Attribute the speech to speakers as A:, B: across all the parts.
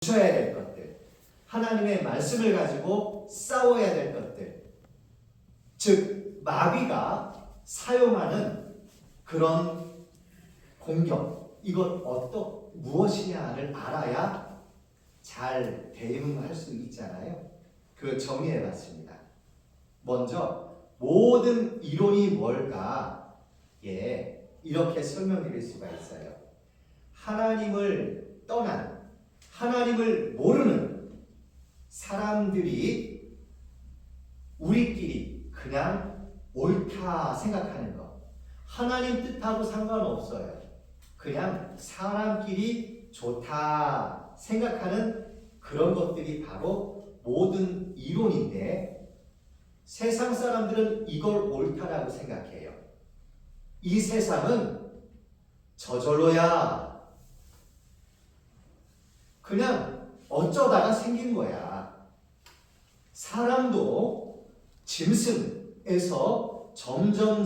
A: 부셔야 될 것들, 하나님의 말씀을 가지고 싸워야 될 것들, 즉 마귀가 사용하는 그런 공격, 이것 무엇이냐를 알아야 잘 대응할 수 있잖아요. 그 정리해 봤습니다. 먼저 모든 이론이 뭘까? 이렇게 설명드릴 수가 있어요. 하나님을 떠난, 하나님을 모르는 사람들이 우리끼리 그냥 옳다 생각하는 것, 하나님 뜻하고 상관없어요. 그냥 사람끼리 좋다 생각하는 그런 것들이 바로 모든 이론인데, 세상 사람들은 이걸 옳다라고 생각해요. 이 세상은 저절로야 그냥 어쩌다가 생긴 거야. 사람도 짐승에서 점점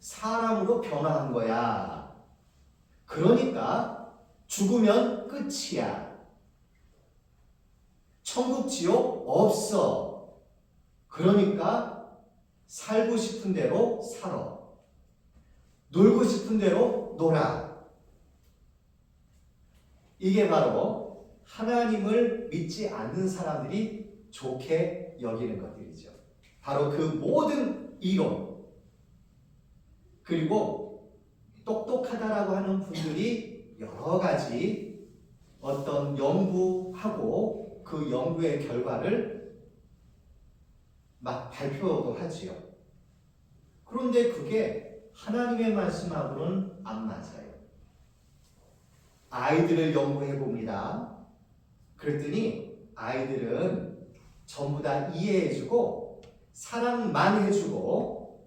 A: 사람으로 변화한 거야. 그러니까 죽으면 끝이야. 천국 지옥 없어. 그러니까 살고 싶은 대로 살아. 놀고 싶은 대로 놀아. 이게 바로 하나님을 믿지 않는 사람들이 좋게 여기는 것들이죠. 바로 그 모든 이론, 그리고 똑똑하다라고 하는 분들이 여러 가지 어떤 연구하고 그 연구의 결과를 막 발표도 하지요. 그런데 그게 하나님의 말씀하고는 안 맞아요. 아이들을 연구해 봅니다. 그랬더니 아이들은 전부 다 이해해주고 사랑만 해주고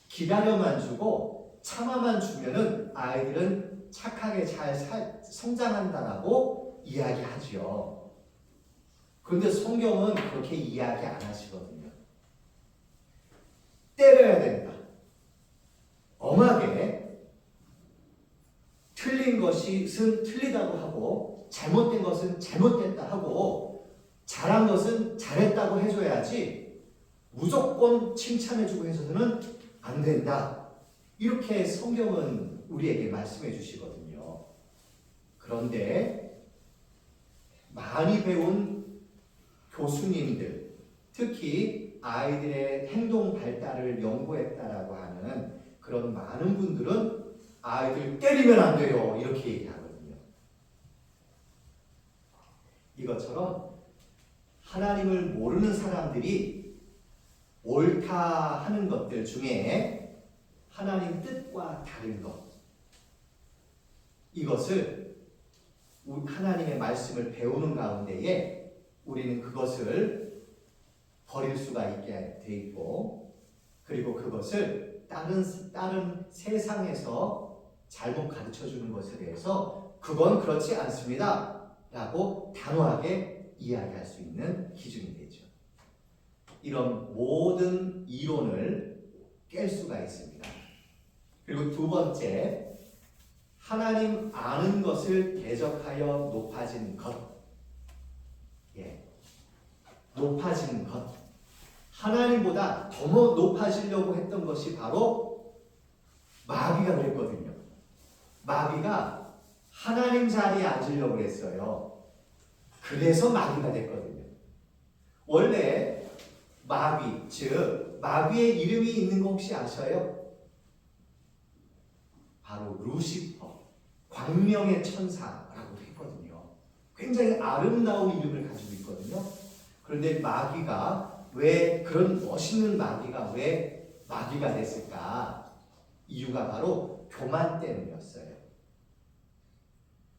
A: 기다려만 주고 참아만 주면은 아이들은 착하게 잘 성장한다라고 이야기하죠. 그런데 성경은 그렇게 이야기 안 하시거든요. 때려야 된다. 엄하게 틀린 것은 틀리다고 하고 잘못된 것은 잘못됐다 하고 잘한 것은 잘했다고 해줘야지 무조건 칭찬해주고 해서는 안 된다. 이렇게 성경은 우리에게 말씀해 주시거든요. 그런데 많이 배운 교수님들, 특히 아이들의 행동 발달을 연구했다라고 하는 그런 많은 분들은 아이들 때리면 안 돼요. 이렇게 얘기하거든요. 이것처럼 하나님을 모르는 사람들이 옳다 하는 것들 중에 하나님 뜻과 다른 것, 이것을 하나님의 말씀을 배우는 가운데에 우리는 그것을 버릴 수가 있게 돼 있고, 그리고 그것을 다른 세상에서 잘못 가르쳐주는 것에 대해서 그건 그렇지 않습니다 라고 단호하게 이야기할 수 있는 기준이 되죠. 이런 모든 이론을 깰 수가 있습니다. 그리고 두 번째, 하나님 아는 것을 대적하여 높아진 것. 높아진 것. 하나님보다 더 높아지려고 했던 것이 바로 마귀가 그랬거든요. 마귀가 하나님 자리에 앉으려고 했어요. 그래서 마귀가 됐거든요. 원래 마귀, 즉 마귀의 이름이 있는 거 혹시 아셔요? 바로 루시퍼, 광명의 천사라고 했거든요. 굉장히 아름다운 이름을 가지고 있거든요. 그런데 마귀가 왜, 그런 멋있는 마귀가 왜 마귀가 됐을까? 이유가 바로 교만 때문이었어요.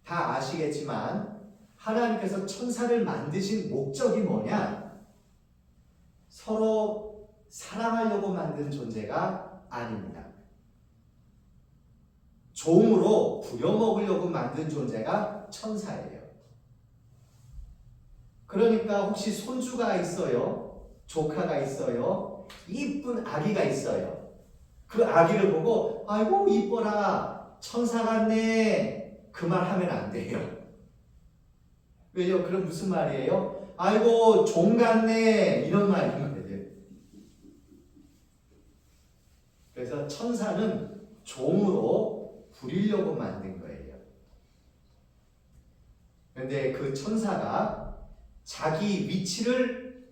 A: 다 아시겠지만 하나님께서 천사를 만드신 목적이 뭐냐? 서로 사랑하려고 만든 존재가 아닙니다. 종으로 부려먹으려고 만든 존재가 천사예요. 그러니까 혹시 손주가 있어요? 조카가 있어요? 이쁜 아기가 있어요. 그 아기를 보고 아이고 이뻐라, 천사 같네, 그 말 하면 안 돼요. 왜요? 그럼 무슨 말이에요? 아이고 종 같네 이런 말인 거예요. 그래서 천사는 종으로 부리려고 만든 거예요. 그런데 그 천사가 자기 위치를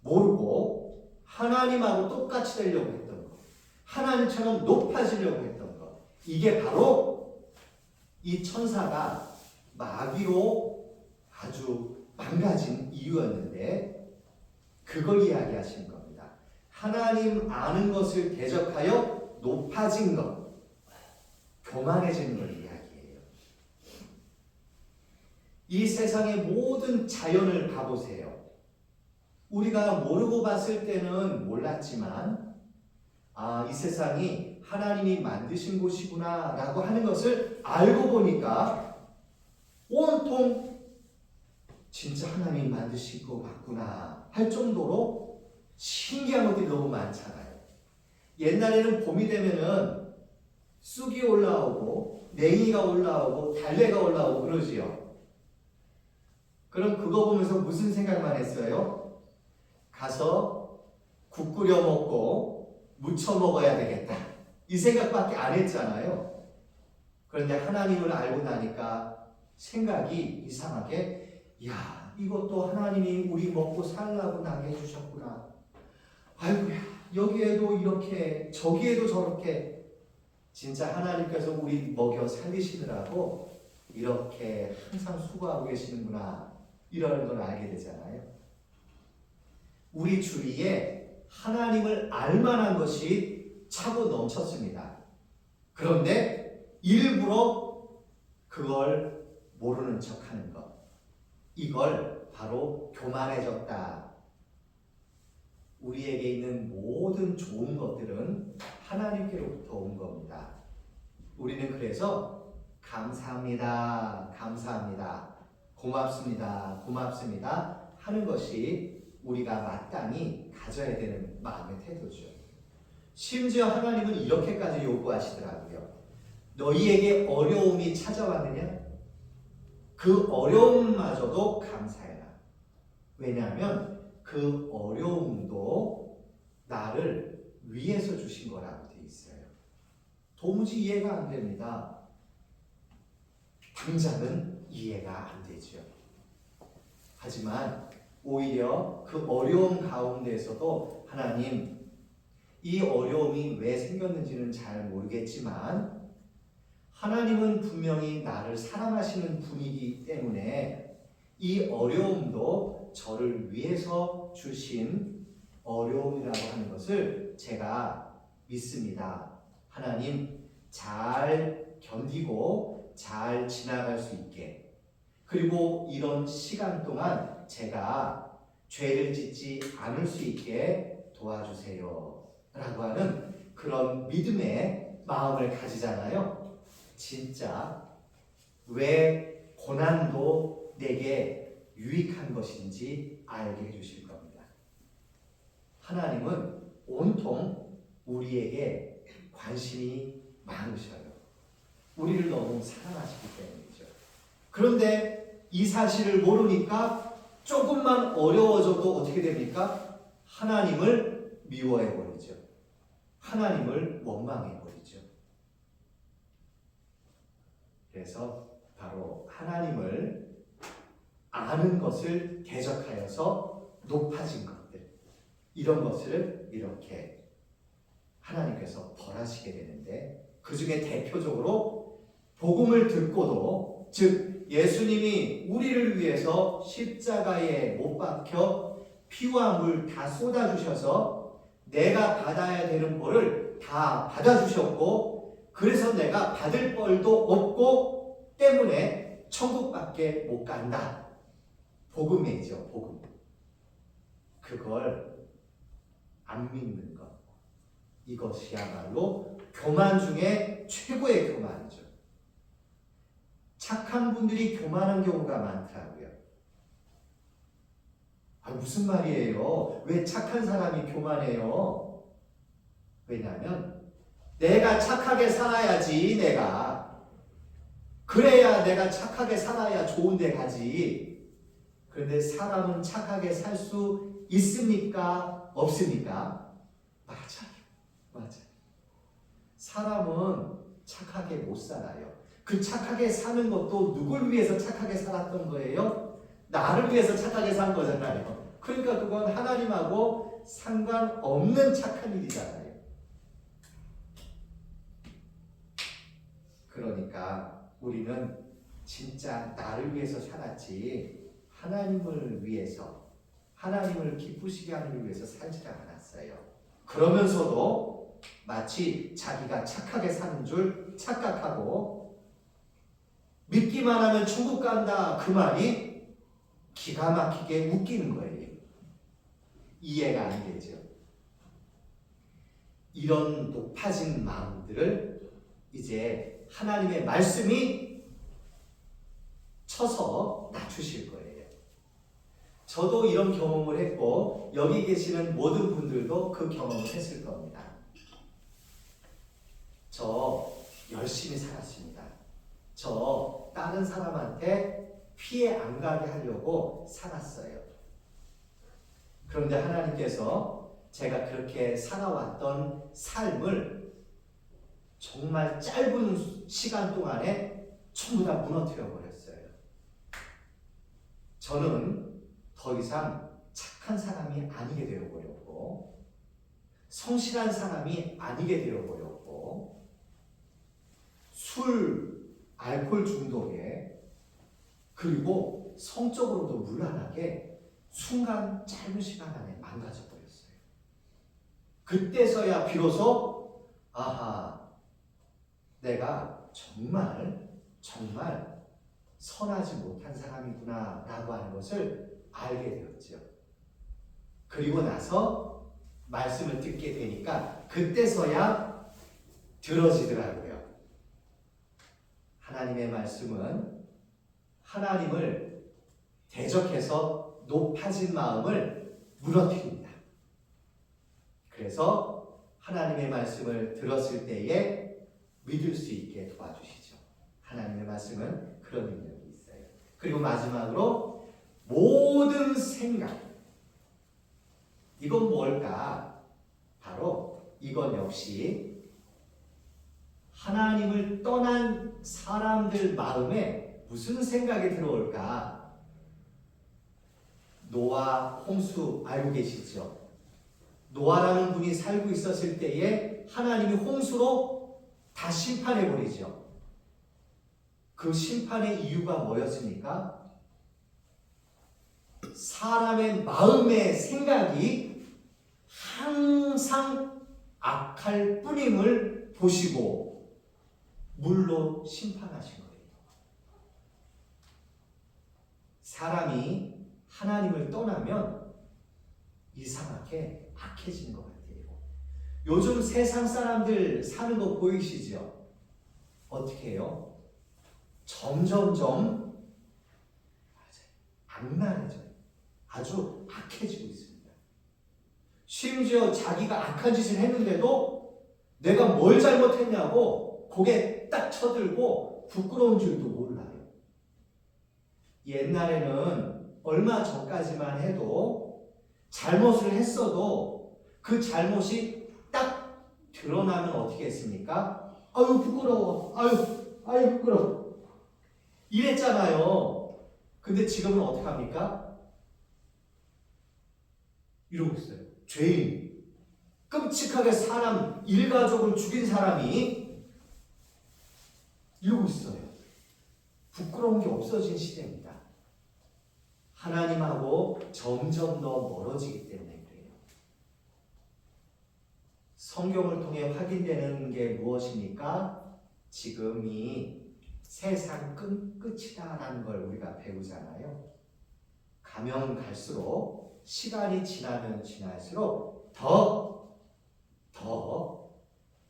A: 모르고 하나님하고 똑같이 되려고 했던 거, 하나님처럼 높아지려고 했던 거, 이게 바로 이 천사가 마귀로 아주 망가진 이유였는데 그걸 이야기하시는 겁니다. 하나님 아는 것을 대적하여 높아진 것, 교만해지는 걸 이야기해요. 이 세상의 모든 자연을 봐보세요. 우리가 모르고 봤을 때는 몰랐지만 이 세상이 하나님이 만드신 곳이구나 라고 하는 것을 알고 보니까 온통 진짜 하나님이 만드신 것 같구나 할 정도로 신기한 것들이 너무 많잖아요. 옛날에는 봄이 되면은 쑥이 올라오고 냉이가 올라오고 달래가 올라오고 그러지요. 그럼 그거 보면서 무슨 생각만 했어요? 가서 국 끓여 먹고 무쳐 먹어야 되겠다. 이 생각밖에 안 했잖아요. 그런데 하나님을 알고 나니까 생각이 이상하게 야, 이것도 하나님이 우리 먹고 살라고 나게 해주셨구나. 아이고야, 여기에도 이렇게 저기에도 저렇게 진짜 하나님께서 우리 먹여 살리시느라고 이렇게 항상 수고하고 계시는구나 이러는 걸 알게 되잖아요. 우리 주위에 하나님을 알만한 것이 차고 넘쳤습니다. 그런데 일부러 그걸 모르는 척하는 것, 이걸 바로 교만해졌다. 우리에게 있는 모든 좋은 것들은 하나님께로부터 온 겁니다. 우리는 그래서 감사합니다, 감사합니다, 고맙습니다, 고맙습니다 하는 것이 우리가 마땅히 가져야 되는 마음의 태도죠. 심지어 하나님은 이렇게까지 요구하시더라고요. 너희에게 어려움이 찾아왔느냐? 그 어려움마저도 감사해라. 왜냐하면 그 어려움도 나를 위해서 주신 거라고 되어 있어요. 도무지 이해가 안 됩니다. 당장은 이해가 안 되죠. 하지만 오히려 그 어려움 가운데서도 하나님, 이 어려움이 왜 생겼는지는 잘 모르겠지만 하나님은 분명히 나를 사랑하시는 분이기 때문에 이 어려움도 저를 위해서 주신 어려움이라고 하는 것을 제가 믿습니다. 하나님, 잘 견디고 잘 지나갈 수 있게, 그리고 이런 시간 동안 제가 죄를 짓지 않을 수 있게 도와주세요 라고 하는 그런 믿음의 마음을 가지잖아요. 진짜 왜 고난도 내게 유익한 것인지 알게 해주실 겁니다. 하나님은 온통 우리에게 관심이 많으셔요. 우리를 너무 사랑하시기 때문이죠. 그런데 이 사실을 모르니까 조금만 어려워져도 어떻게 됩니까? 하나님을 미워해버리죠. 하나님을 원망해버리죠. 그래서 바로 하나님을 아는 것을 대적하여서 높아진 것들, 이런 것을 이렇게 하나님께서 벌하시게 되는데, 그 중에 대표적으로 복음을 듣고도, 즉 예수님이 우리를 위해서 십자가에 못 박혀 피와 물 다 쏟아주셔서 내가 받아야 되는 벌을 다 받아주셨고, 그래서 내가 받을 벌도 없고 때문에 천국밖에 못 간다. 복음이죠, 복음. 그걸 안 믿는 것, 이것이야말로 교만 중에 최고의 교만이죠. 착한 분들이 교만한 경우가 많더라고요. 무슨 말이에요? 왜 착한 사람이 교만해요? 왜냐하면 내가 착하게 살아야지, 내가. 그래야 내가 착하게 살아야 좋은 데 가지. 그런데 사람은 착하게 살 수 있습니까? 없습니까? 맞아요. 사람은 착하게 못 살아요. 그 착하게 사는 것도 누굴 위해서 착하게 살았던 거예요? 나를 위해서 착하게 산 거잖아요. 그러니까 그건 하나님하고 상관없는 착한 일이잖아요. 그러니까 우리는 진짜 나를 위해서 살았지 하나님을 위해서, 하나님을 기쁘시게 하기 위해서 살지 않았어요. 그러면서도 마치 자기가 착하게 사는 줄 착각하고 믿기만 하면 천국 간다 그 말이 기가 막히게 웃기는 거예요. 이해가 안 되죠. 이런 높아진 마음들을 이제 하나님의 말씀이 쳐서 낮추실 거예요. 저도 이런 경험을 했고 여기 계시는 모든 분들도 그 경험을 했을 겁니다. 저 열심히 살았습니다. 저 다른 사람한테 피해 안 가게 하려고 살았어요. 그런데 하나님께서 제가 그렇게 살아왔던 삶을 정말 짧은 시간 동안에 전부 다 무너뜨려 버렸어요. 저는 더 이상 착한 사람이 아니게 되어버렸고 성실한 사람이 아니게 되어버렸고 술, 알코올 중독에 그리고 성적으로도 문란하게 순간 짧은 시간 안에 망가져 버렸어요. 그때서야 비로소 아하, 내가 정말 선하지 못한 사람이구나 라고 하는 것을 알게 되었죠. 그리고 나서 말씀을 듣게 되니까 그때서야 들어지더라고요. 하나님의 말씀은 하나님을 대적해서 높아진 마음을 무너뜨립니다. 그래서 하나님의 말씀을 들었을 때에 믿을 수 있게 도와주시죠. 하나님의 말씀은 그런 능력이 있어요. 그리고 마지막으로 모든 생각. 이건 뭘까? 바로 이건 역시 하나님을 떠난 사람들 마음에 무슨 생각이 들어올까? 노아 홍수 알고 계시죠? 노아라는 분이 살고 있었을 때에 하나님이 홍수로 다 심판해버리죠. 그 심판의 이유가 뭐였습니까? 사람의 마음의 생각이 항상 악할 뿐임을 보시고 물로 심판하신 거예요. 사람이 하나님을 떠나면 이상하게 악해지는 것 같아요. 요즘 세상 사람들 사는 거 보이시죠? 어떻게 해요? 점점점 악랄해져요. 아주 악해지고 있습니다. 심지어 자기가 악한 짓을 했는데도 내가 뭘 잘못했냐고 고개 딱 쳐들고 부끄러운 줄도 몰라요. 옛날에는 얼마 전까지만 해도 잘못을 했어도 그 잘못이 딱 드러나면 어떻게 했습니까? 아유 부끄러워. 아유 부끄러워. 이랬잖아요. 근데 지금은 어떻게 합니까? 이러고 있어요. 죄인, 끔찍하게 사람, 일가족을 죽인 사람이 이러고 있어요. 부끄러운 게 없어진 시대입니다. 하나님하고 점점 더 멀어지기 때문에 그래요. 성경을 통해 확인되는 게 무엇입니까? 지금이 세상 끝이다라는 걸 우리가 배우잖아요. 가면 갈수록 시간이 지나면 지날수록 더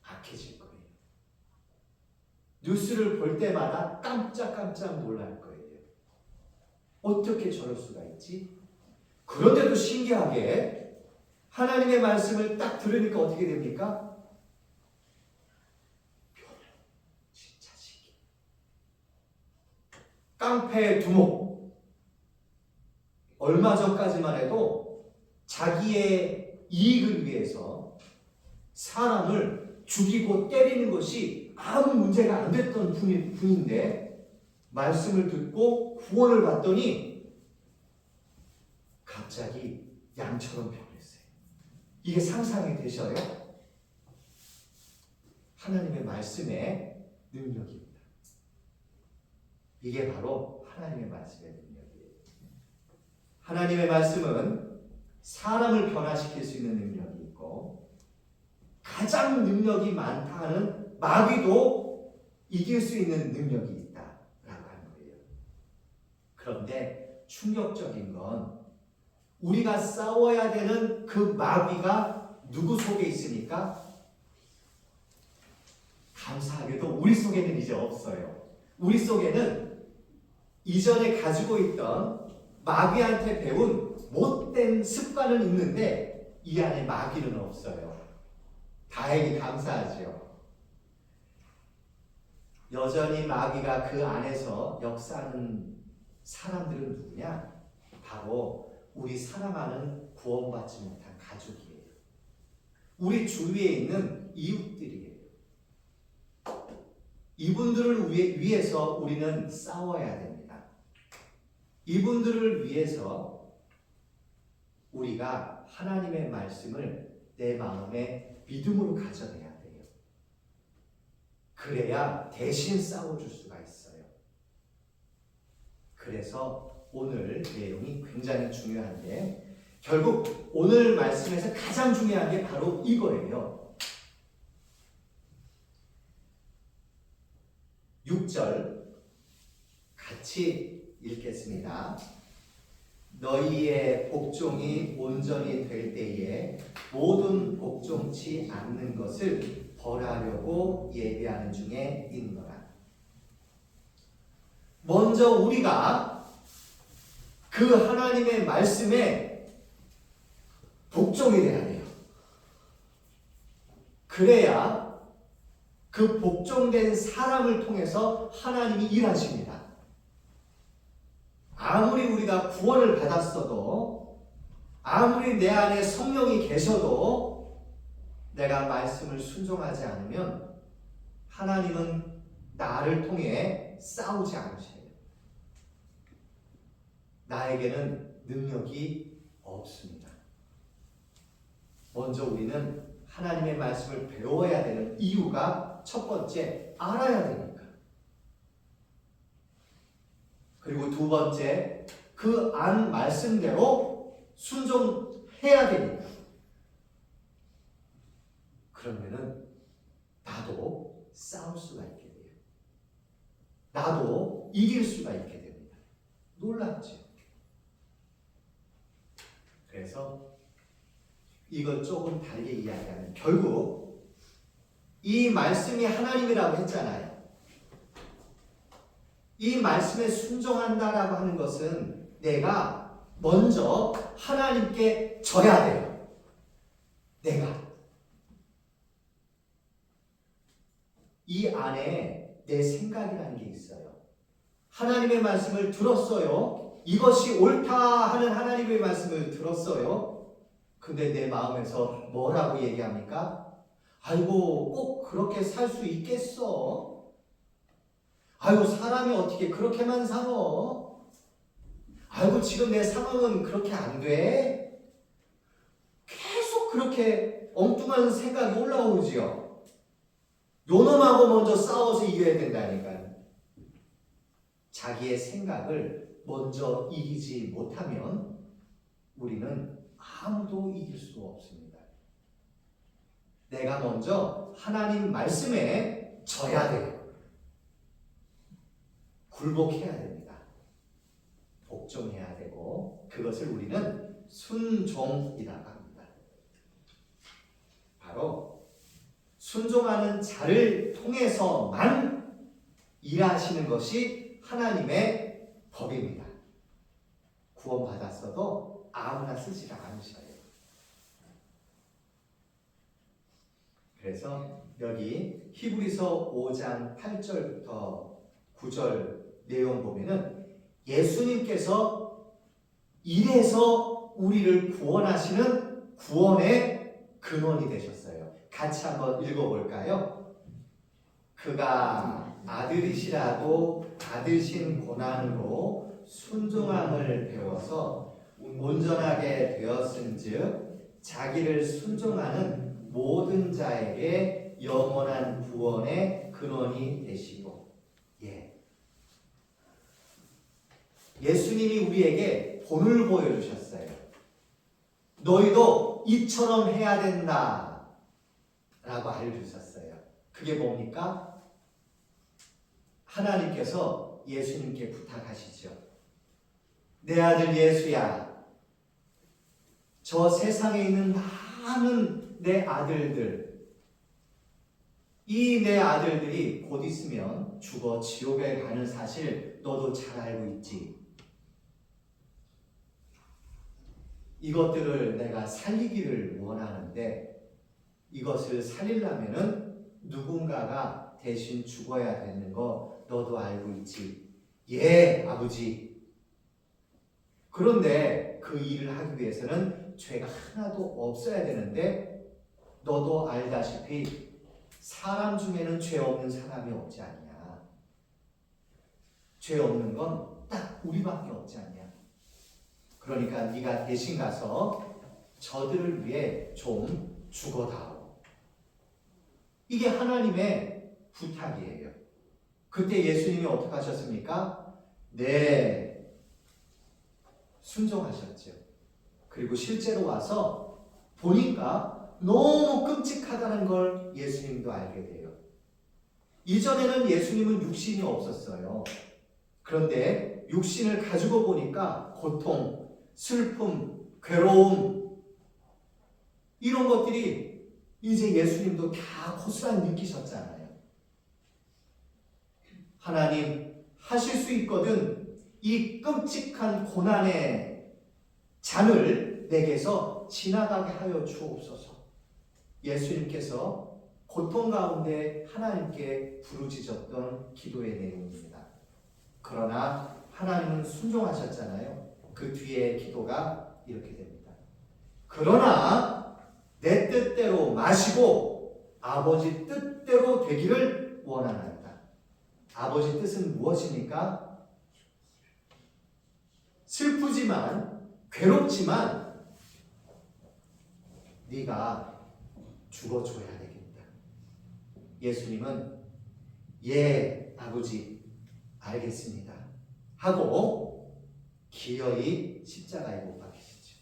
A: 악해질 거예요. 뉴스를 볼 때마다 깜짝깜짝 놀랄 거예요. 어떻게 저럴 수가 있지? 그런데도 신기하게 하나님의 말씀을 딱 들으니까 어떻게 됩니까? 진짜 신기해. 깡패 두목, 얼마 전까지만 해도 자기의 이익을 위해서 사람을 죽이고 때리는 것이 아무 문제가 안 됐던 분인데 말씀을 듣고 구원을 받더니 갑자기 양처럼 변했어요. 이게 상상이 되셔요? 하나님의 말씀의 능력입니다. 이게 바로 하나님의 말씀의 능력이에요. 하나님의 말씀은 사람을 변화시킬 수 있는 능력이 있고 가장 능력이 많다 하는 마귀도 이길 수 있는 능력이 있다라고 하는 거예요. 그런데 충격적인 건 우리가 싸워야 되는 그 마귀가 누구 속에 있습니까? 감사하게도 우리 속에는 이제 없어요. 우리 속에는 이전에 가지고 있던 마귀한테 배운 못된 습관은 있는데 이 안에 마귀는 없어요. 다행히 감사하죠. 여전히 마귀가 그 안에서 역사하는 사람들은 누구냐? 바로 우리 사랑하는 구원받지 못한 가족이에요. 우리 주위에 있는 이웃들이에요. 이분들을 위해서 우리는 싸워야 됩니다. 이분들을 위해서 우리가 하나님의 말씀을 내 마음에 믿음으로 가져내야 돼요. 그래야 대신 싸워줄 수가 있어요. 그래서 오늘 내용이 굉장히 중요한데 결국 오늘 말씀에서 가장 중요한 게 바로 이거예요. 6절 같이 읽겠습니다. 너희의 복종이 온전히 될 때에 모든 복종치 않는 것을 벌하려고 예비하는 중에 있노라. 먼저 우리가 그 하나님의 말씀에 복종이 돼야 돼요. 그래야 그 복종된 사람을 통해서 하나님이 일하십니다. 아무리 우리가 구원을 받았어도 아무리 내 안에 성령이 계셔도 내가 말씀을 순종하지 않으면 하나님은 나를 통해 싸우지 않으셔요. 나에게는 능력이 없습니다. 먼저 우리는 하나님의 말씀을 배워야 되는 이유가 첫 번째, 알아야 되니까. 그리고 두 번째, 그 안 말씀대로 순종해야 되니까. 그러면은 나도 싸울 수가 있게 돼요. 나도 이길 수가 있게 됩니다. 놀랍죠? 그래서 이걸 조금 다르게 이야기하면 결국 이 말씀이 하나님이라고 했잖아요. 이 말씀에 순종한다라고 하는 것은 내가 먼저 하나님께 져야 돼요. 내가. 이 안에 내 생각이라는 게 있어요. 하나님의 말씀을 들었어요. 이것이 옳다 하는 하나님의 말씀을 들었어요. 근데 내 마음에서 뭐라고 얘기합니까? 아이고 꼭 그렇게 살 수 있겠어? 아이고 사람이 어떻게 그렇게만 살아? 아이고 지금 내 상황은 그렇게 안 돼? 계속 그렇게 엉뚱한 생각이 올라오지요. 요놈하고 먼저 싸워서 이겨야 된다니까요. 자기의 생각을 먼저 이기지 못하면 우리는 아무도 이길 수 없습니다. 내가 먼저 하나님 말씀에 져야 돼요. 굴복해야 됩니다. 복종해야 되고 그것을 우리는 순종이라고 합니다. 바로 순종하는 자를 통해서만 일하시는 것이 하나님의 법입니다. 구원받았어도 아무나 쓰지 않으셔요. 그래서 여기 히브리서 5장 8절부터 9절 내용 보면은 예수님께서 이래서 우리를 구원하시는 구원의 근원이 되셨어요. 같이 한번 읽어볼까요? 그가 아들이시라고 받으신 고난으로 순종함을 배워서 온전하게 되었은즉 자기를 순종하는 모든 자에게 영원한 구원의 근원이 되시고, 예수님이 우리에게 본을 보여주셨어요. 너희도 이처럼 해야 된다 라고 알려주셨어요. 그게 뭡니까? 하나님께서 예수님께 부탁하시죠. 내 아들 예수야, 저 세상에 있는 많은 내 아들들, 이 내 아들들이 곧 있으면 죽어 지옥에 가는 사실 너도 잘 알고 있지. 이것들을 내가 살리기를 원하는데 이것을 살리려면은 누군가가 대신 죽어야 되는 거 너도 알고 있지. 예, 아버지. 그런데 그 일을 하기 위해서는 죄가 하나도 없어야 되는데 너도 알다시피 사람 중에는 죄 없는 사람이 없지 않냐. 죄 없는 건 딱 우리밖에 없지 않냐. 그러니까 네가 대신 가서 저들을 위해 좀 죽어다오. 이게 하나님의 부탁이에요. 그때 예수님이 어떻게 하셨습니까? 네, 순종하셨죠. 그리고 실제로 와서 보니까 너무 끔찍하다는 걸 예수님도 알게 돼요. 이전에는 예수님은 육신이 없었어요. 그런데 육신을 가지고 보니까 고통, 슬픔, 괴로움 이런 것들이 이제 예수님도 다 고스란히 느끼셨잖아요. 하나님 하실 수 있거든 이 끔찍한 고난의 잔을 내게서 지나가게 하여 주옵소서. 예수님께서 고통 가운데 하나님께 부르짖었던 기도의 내용입니다. 그러나 하나님은 순종하셨잖아요. 그 뒤에 기도가 이렇게 됩니다. 그러나 내 뜻대로 마시고 아버지 뜻대로 되기를 원하나이다. 아버지 뜻은 무엇입니까? 슬프지만 괴롭지만 네가 죽어줘야 되겠다. 예수님은 예 아버지 알겠습니다 하고 기어이 십자가에 못 박히시죠.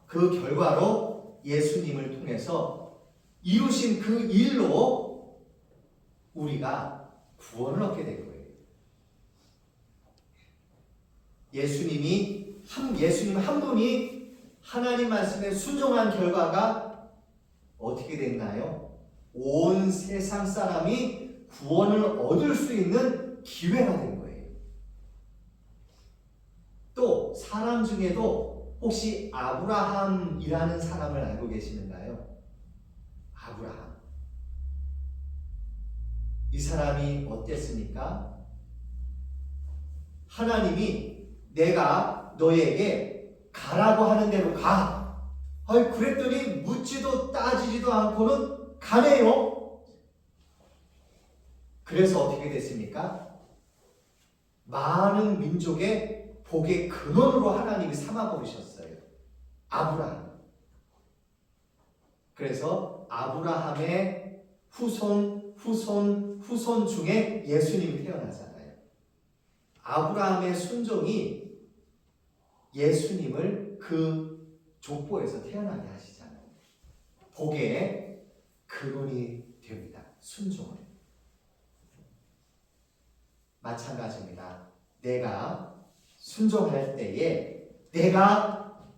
A: 그 결과로 예수님을 통해서 이루신 그 일로 우리가 구원을 얻게 된 거예요. 예수님 한 분이 하나님 말씀에 순종한 결과가 어떻게 됐나요? 온 세상 사람이 구원을 얻을 수 있는 기회가 된 거예요. 또 사람 중에도 혹시 아브라함이라는 사람을 알고 계시는가요? 아브라함. 이 사람이 어땠습니까? 하나님이 내가 너에게 가라고 하는 대로 가. 그랬더니 묻지도 따지지도 않고는 가네요. 그래서 어떻게 됐습니까? 많은 민족의 복의 근원으로 하나님이 삼아버리셨어요. 아브라함. 그래서 아브라함의 후손 중에 예수님이 태어나잖아요. 아브라함의 순종이 예수님을 그 족보에서 태어나게 하시잖아요. 복의 근원이 됩니다. 순종을. 마찬가지입니다. 내가 순종할 때에 내가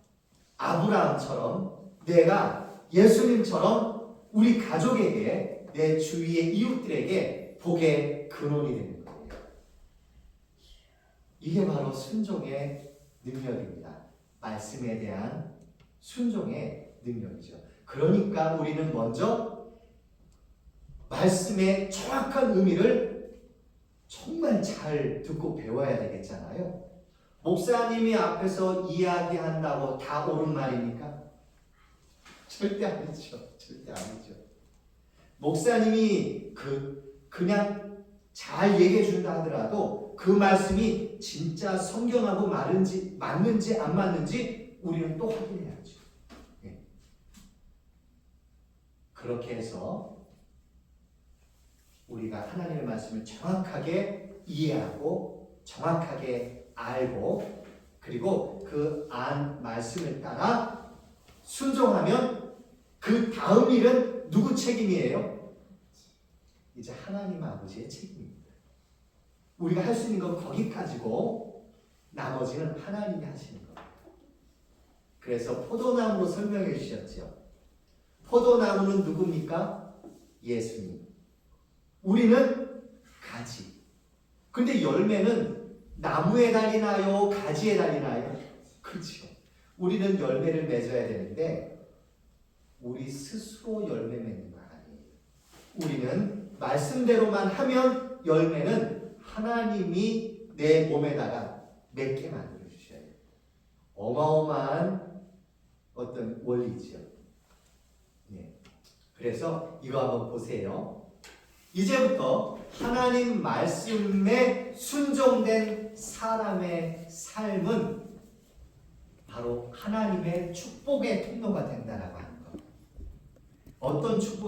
A: 아브라함처럼 내가 예수님처럼 우리 가족에게 내 주위의 이웃들에게 복의 근원이 되는 거예요. 이게 바로 순종의 능력입니다. 말씀에 대한 순종의 능력이죠. 그러니까 우리는 먼저 말씀의 정확한 의미를 정말 잘 듣고 배워야 되겠잖아요. 목사님이 앞에서 이야기한다고 다 옳은 말입니까? 절대 아니죠. 절대 아니죠. 목사님이 그냥 잘 얘기해 준다 하더라도 그 말씀이 진짜 성경하고 맞는지 안 맞는지 우리는 또 확인해야죠. 네. 그렇게 해서 우리가 하나님의 말씀을 정확하게 이해하고 정확하게 알고 그리고 그 말씀을 따라 순종하면 그 다음 일은 누구 책임이에요? 이제 하나님 아버지의 책임입니다. 우리가 할 수 있는 건 거기까지고 나머지는 하나님이 하시는 겁니다. 그래서 포도나무로 설명해 주셨죠. 포도나무는 누굽니까? 예수님. 우리는 가지. 근데 열매는 나무에 달리나요? 가지에 달리나요? 그렇죠. 우리는 열매를 맺어야 되는데 우리 스스로 열매 맺는 거 아니에요. 우리는 말씀대로만 하면 열매는 하나님이 내 몸에다가 맺게 만들어 주셔야 돼요. 어마어마한 어떤 원리죠. 네. 그래서 이거 한번 보세요. 이제부터 하나님 말씀에 순종된 사람의 삶은 바로 하나님의 축복의 통로가 된다라고 하는 것. 어떤 축복이